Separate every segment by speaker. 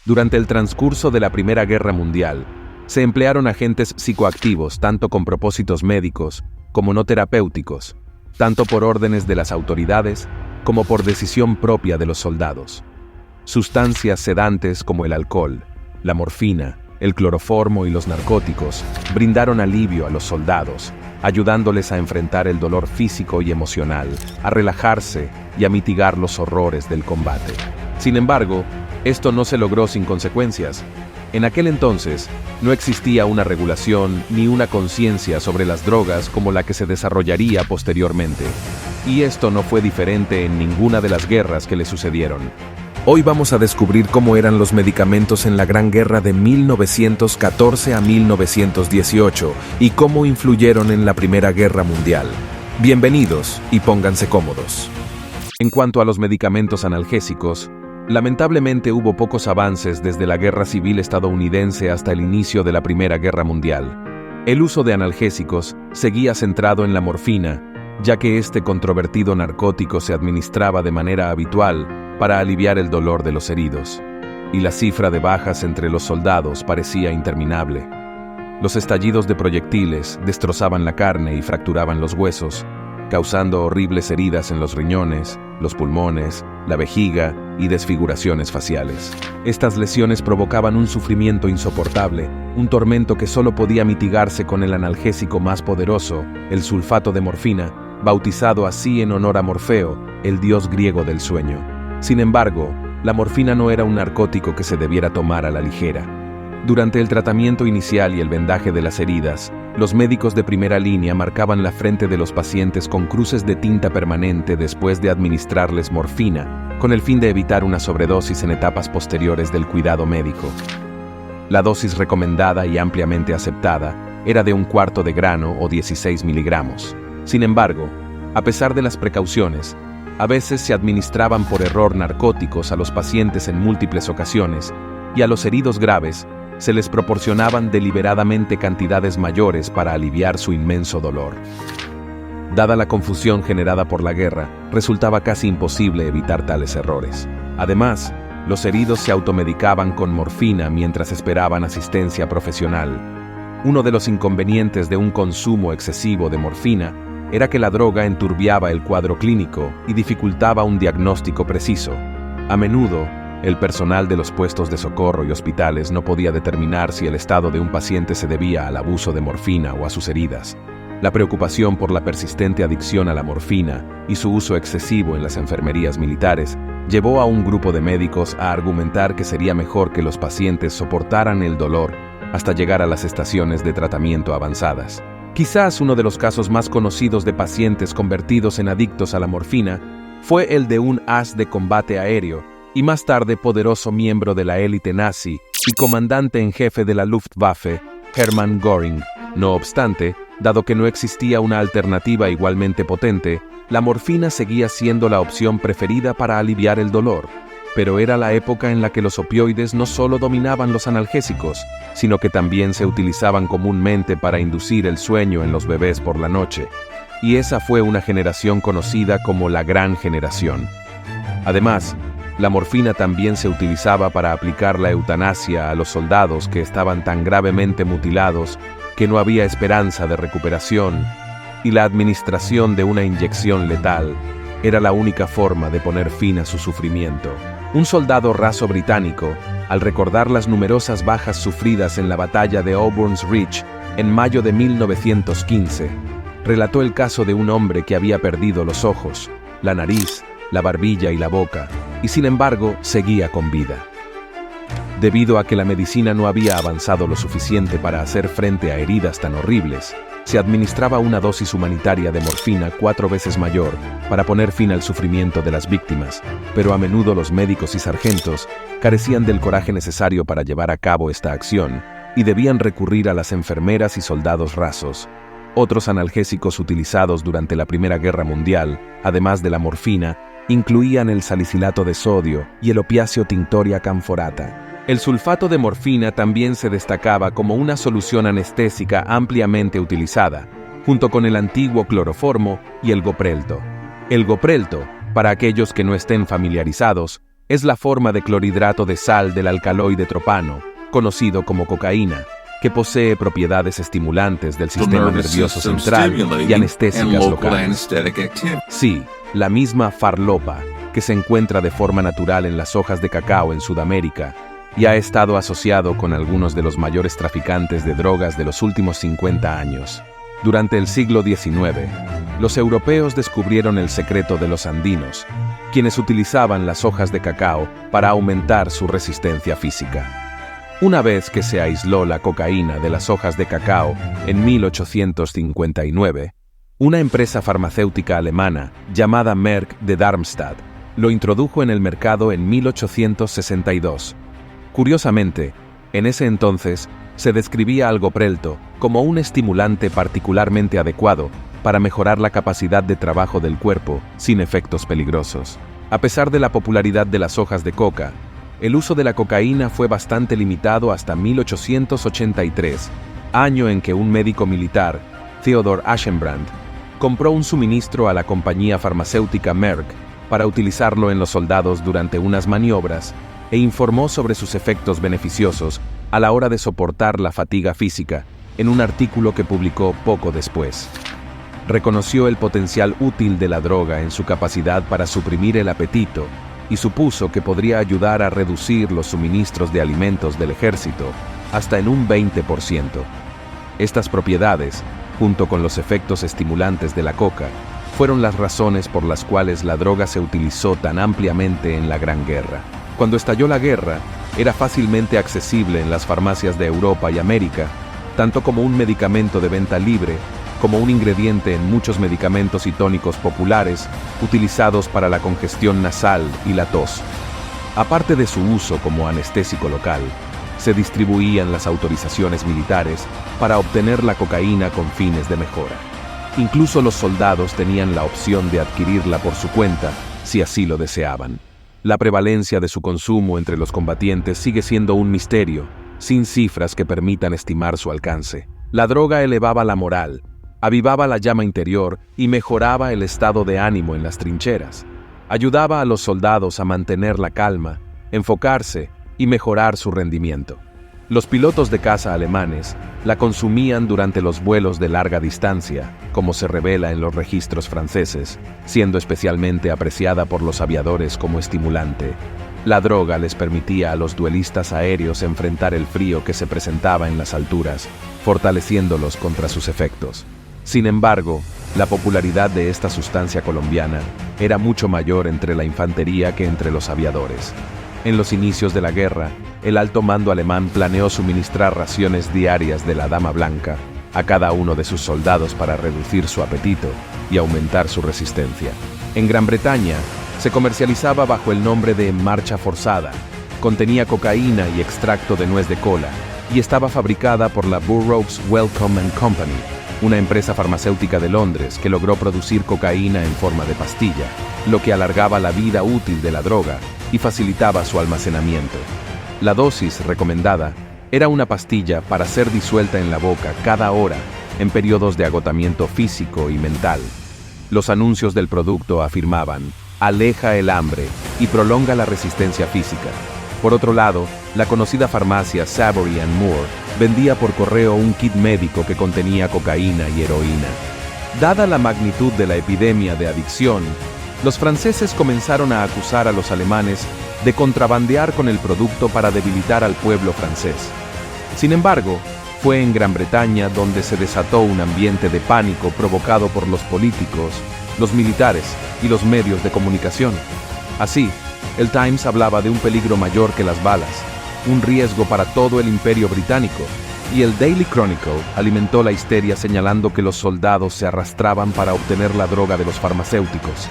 Speaker 1: Durante el transcurso de la Primera Guerra Mundial, se emplearon agentes psicoactivos tanto con propósitos médicos como no terapéuticos, tanto por órdenes de las autoridades como por decisión propia de los soldados. Sustancias sedantes como el alcohol, la morfina, el cloroformo y los narcóticos brindaron alivio a los soldados, ayudándoles a enfrentar el dolor físico y emocional, a relajarse y a mitigar los horrores del combate. Sin embargo, esto no se logró sin consecuencias. En aquel entonces, no existía una regulación ni una conciencia sobre las drogas como la que se desarrollaría posteriormente. Y esto no fue diferente en ninguna de las guerras que le sucedieron. Hoy vamos a descubrir cómo eran los medicamentos en la Gran Guerra de 1914 a 1918 y cómo influyeron en la Primera Guerra Mundial. Bienvenidos y pónganse cómodos. En cuanto a los medicamentos analgésicos, lamentablemente hubo pocos avances desde la Guerra Civil estadounidense hasta el inicio de la Primera Guerra Mundial. El uso de analgésicos seguía centrado en la morfina, ya que este controvertido narcótico se administraba de manera habitual para aliviar el dolor de los heridos, y la cifra de bajas entre los soldados parecía interminable. Los estallidos de proyectiles destrozaban la carne y fracturaban los huesos, causando horribles heridas en los riñones, los pulmones, la vejiga y desfiguraciones faciales. Estas lesiones provocaban un sufrimiento insoportable, un tormento que solo podía mitigarse con el analgésico más poderoso, el sulfato de morfina, bautizado así en honor a Morfeo, el dios griego del sueño. Sin embargo, la morfina no era un narcótico que se debiera tomar a la ligera. Durante el tratamiento inicial y el vendaje de las heridas, los médicos de primera línea marcaban la frente de los pacientes con cruces de tinta permanente después de administrarles morfina, con el fin de evitar una sobredosis en etapas posteriores del cuidado médico. La dosis recomendada y ampliamente aceptada era de 1/4 de grano o 16 miligramos. Sin embargo, a pesar de las precauciones, a veces se administraban por error narcóticos a los pacientes en múltiples ocasiones, y a los heridos graves se les proporcionaban deliberadamente cantidades mayores para aliviar su inmenso dolor. Dada la confusión generada por la guerra, resultaba casi imposible evitar tales errores. Además, los heridos se automedicaban con morfina mientras esperaban asistencia profesional. Uno de los inconvenientes de un consumo excesivo de morfina era que la droga enturbiaba el cuadro clínico y dificultaba un diagnóstico preciso. A menudo, el personal de los puestos de socorro y hospitales no podía determinar si el estado de un paciente se debía al abuso de morfina o a sus heridas. La preocupación por la persistente adicción a la morfina y su uso excesivo en las enfermerías militares llevó a un grupo de médicos a argumentar que sería mejor que los pacientes soportaran el dolor hasta llegar a las estaciones de tratamiento avanzadas. Quizás uno de los casos más conocidos de pacientes convertidos en adictos a la morfina fue el de un as de combate aéreo y más tarde poderoso miembro de la élite nazi y comandante en jefe de la Luftwaffe, Hermann Göring. No obstante, dado que no existía una alternativa igualmente potente, la morfina seguía siendo la opción preferida para aliviar el dolor. Pero era la época en la que los opioides no solo dominaban los analgésicos, sino que también se utilizaban comúnmente para inducir el sueño en los bebés por la noche. Y esa fue una generación conocida como la Gran Generación. Además, la morfina también se utilizaba para aplicar la eutanasia a los soldados que estaban tan gravemente mutilados que no había esperanza de recuperación, y la administración de una inyección letal era la única forma de poner fin a su sufrimiento. Un soldado raso británico, al recordar las numerosas bajas sufridas en la batalla de Auburn's Reach en mayo de 1915, relató el caso de un hombre que había perdido los ojos, la nariz, la barbilla y la boca, y sin embargo seguía con vida. Debido a que la medicina no había avanzado lo suficiente para hacer frente a heridas tan horribles, se administraba una dosis humanitaria de morfina 4 veces mayor para poner fin al sufrimiento de las víctimas, pero a menudo los médicos y sargentos carecían del coraje necesario para llevar a cabo esta acción y debían recurrir a las enfermeras y soldados rasos. Otros analgésicos utilizados durante la Primera Guerra Mundial, además de la morfina, incluían el salicilato de sodio y el opiáceo Tinctoria camphorata. El sulfato de morfina también se destacaba como una solución anestésica ampliamente utilizada, junto con el antiguo cloroformo y el goprelto. El goprelto, para aquellos que no estén familiarizados, Es la forma de clorhidrato de sal del alcaloide tropano, conocido como cocaína, que posee propiedades estimulantes del sistema nervioso central y anestésicas locales. Sí, la misma farlopa, que se encuentra de forma natural en las hojas de cacao en Sudamérica y ha estado asociado con algunos de los mayores traficantes de drogas de los últimos 50 años. Durante el siglo XIX, los europeos descubrieron el secreto de los andinos, quienes utilizaban las hojas de cacao para aumentar su resistencia física. Una vez que se aisló la cocaína de las hojas de cacao en 1859, una empresa farmacéutica alemana llamada Merck de Darmstadt lo introdujo en el mercado en 1862. Curiosamente, en ese entonces se describía al goprelto como un estimulante particularmente adecuado para mejorar la capacidad de trabajo del cuerpo sin efectos peligrosos. A pesar de la popularidad de las hojas de coca, el uso de la cocaína fue bastante limitado hasta 1883, año en que un médico militar, Theodor Aschenbrand, compró un suministro a la compañía farmacéutica Merck para utilizarlo en los soldados durante unas maniobras e informó sobre sus efectos beneficiosos a la hora de soportar la fatiga física en un artículo que publicó poco después. Reconoció el potencial útil de la droga en su capacidad para suprimir el apetito y supuso que podría ayudar a reducir los suministros de alimentos del ejército hasta en un 20%. Estas propiedades, junto con los efectos estimulantes de la coca, fueron las razones por las cuales la droga se utilizó tan ampliamente en la Gran Guerra. Cuando estalló la guerra, era fácilmente accesible en las farmacias de Europa y América, tanto como un medicamento de venta libre, como un ingrediente en muchos medicamentos y tónicos populares utilizados para la congestión nasal y la tos. Aparte de su uso como anestésico local, se distribuían las autorizaciones militares para obtener la cocaína con fines de mejora. Incluso los soldados tenían la opción de adquirirla por su cuenta, si así lo deseaban. La prevalencia de su consumo entre los combatientes sigue siendo un misterio, sin cifras que permitan estimar su alcance. La droga elevaba la moral, avivaba la llama interior y mejoraba el estado de ánimo en las trincheras. Ayudaba a los soldados a mantener la calma, enfocarse y mejorar su rendimiento. Los pilotos de caza alemanes la consumían durante los vuelos de larga distancia, como se revela en los registros franceses, siendo especialmente apreciada por los aviadores como estimulante. La droga les permitía a los duelistas aéreos enfrentar el frío que se presentaba en las alturas, fortaleciéndolos contra sus efectos. Sin embargo, la popularidad de esta sustancia colombiana era mucho mayor entre la infantería que entre los aviadores. En los inicios de la guerra, el alto mando alemán planeó suministrar raciones diarias de la Dama Blanca a cada uno de sus soldados para reducir su apetito y aumentar su resistencia. En Gran Bretaña, se comercializaba bajo el nombre de Marcha Forzada, contenía cocaína y extracto de nuez de cola y estaba fabricada por la Burroughs Wellcome & Company, una empresa farmacéutica de Londres que logró producir cocaína en forma de pastilla, lo que alargaba la vida útil de la droga y facilitaba su almacenamiento. La dosis recomendada era una pastilla para ser disuelta en la boca cada hora en periodos de agotamiento físico y mental. Los anuncios del producto afirmaban: aleja el hambre y prolonga la resistencia física. Por otro lado, la conocida farmacia Savory & Moore vendía por correo un kit médico que contenía cocaína y heroína. Dada la magnitud de la epidemia de adicción, los franceses comenzaron a acusar a los alemanes de contrabandear con el producto para debilitar al pueblo francés. Sin embargo, fue en Gran Bretaña donde se desató un ambiente de pánico provocado por los políticos, los militares y los medios de comunicación. Así, el Times hablaba de un peligro mayor que las balas, un riesgo para todo el Imperio Británico, y el Daily Chronicle alimentó la histeria señalando que los soldados se arrastraban para obtener la droga de los farmacéuticos.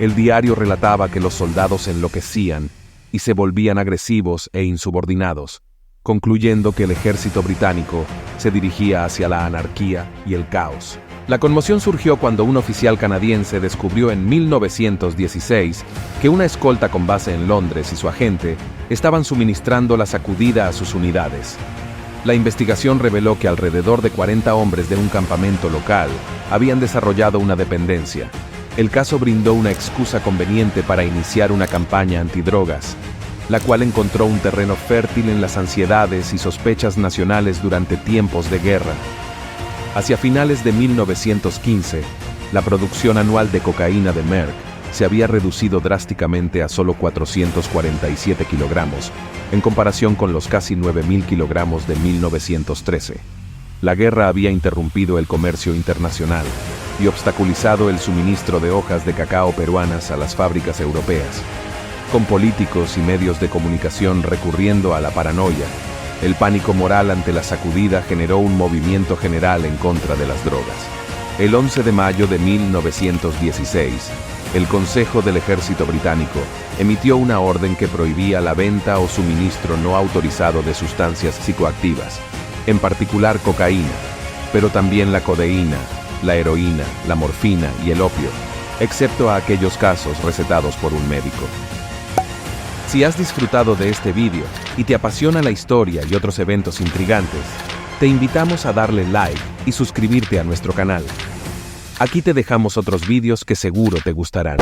Speaker 1: El diario relataba que los soldados enloquecían y se volvían agresivos e insubordinados, concluyendo que el ejército británico se dirigía hacia la anarquía y el caos. La conmoción surgió cuando un oficial canadiense descubrió en 1916 que una escolta con base en Londres y su agente estaban suministrando la sacudida a sus unidades. La investigación reveló que alrededor de 40 hombres de un campamento local habían desarrollado una dependencia. El caso brindó una excusa conveniente para iniciar una campaña antidrogas, la cual encontró un terreno fértil en las ansiedades y sospechas nacionales durante tiempos de guerra. Hacia finales de 1915, la producción anual de cocaína de Merck se había reducido drásticamente a solo 447 kilogramos, en comparación con los casi 9.000 kilogramos de 1913. La guerra había interrumpido el comercio internacional y obstaculizado el suministro de hojas de cacao peruanas a las fábricas europeas. Con políticos y medios de comunicación recurriendo a la paranoia, el pánico moral ante la sacudida generó un movimiento general en contra de las drogas. El 11 de mayo de 1916, el Consejo del Ejército Británico emitió una orden que prohibía la venta o suministro no autorizado de sustancias psicoactivas, en particular cocaína, pero también la codeína, la heroína, la morfina y el opio, excepto a aquellos casos recetados por un médico. Si has disfrutado de este vídeo y te apasiona la historia y otros eventos intrigantes, te invitamos a darle like y suscribirte a nuestro canal. Aquí te dejamos otros vídeos que seguro te gustarán.